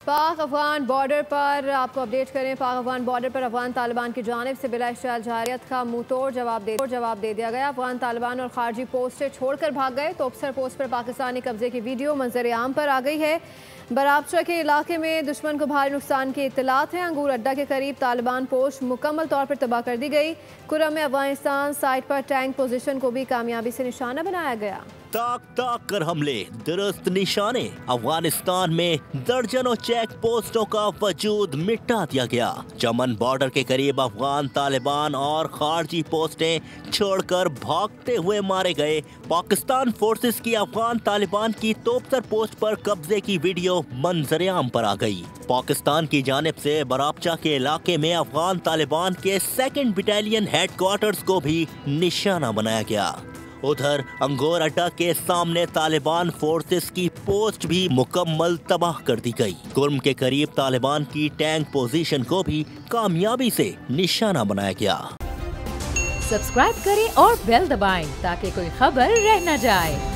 पाक अफगान बॉर्डर पर आपको अपडेट करें। पाक अफगान बॉर्डर पर अफगान तालिबान की जानिब से बिला इश्तियाल जारियत का मुंह तोड़ जवाब दे दिया गया। अफगान तालिबान और खारजी पोस्टें छोड़कर भाग गए। तोपसर पोस्ट पर पाकिस्तानी कब्जे की वीडियो मंजर आम पर आ गई है। बराबचा के इलाके में दुश्मन को भारी नुकसान की इत्तलात है। अंगूर अड्डा के करीब तालिबान पोस्ट मुकम्मल तौर पर तबाह कर दी गई। कुरम में अफगानिस्तान साइट पर टैंक पोजीशन को भी कामयाबी से निशाना बनाया गया। ताक ताक कर हमले, दुरुस्त निशाने। अफगानिस्तान में दर्जनों चेक पोस्टों का वजूद मिटा दिया गया। चमन बॉर्डर के करीब अफगान तालिबान और खारजी पोस्टें छोड़कर भागते हुए मारे गए। पाकिस्तान फोर्सेस की अफगान तालिबान की तोपसर पोस्ट पर कब्जे की वीडियो मंजरेआम पर आ गई। पाकिस्तान की जानिब से बराबचा के इलाके में अफगान तालिबान के 2nd बटालियन हेडक्वार्टर्स को भी निशाना बनाया गया। उधर अंगूर अड्डा के सामने तालिबान फोर्सेस की पोस्ट भी मुकम्मल तबाह कर दी गई। कुर्म के करीब तालिबान की टैंक पोजीशन को भी कामयाबी से निशाना बनाया गया। सब्सक्राइब करें और बेल दबाएं ताकि कोई खबर रह न जाए।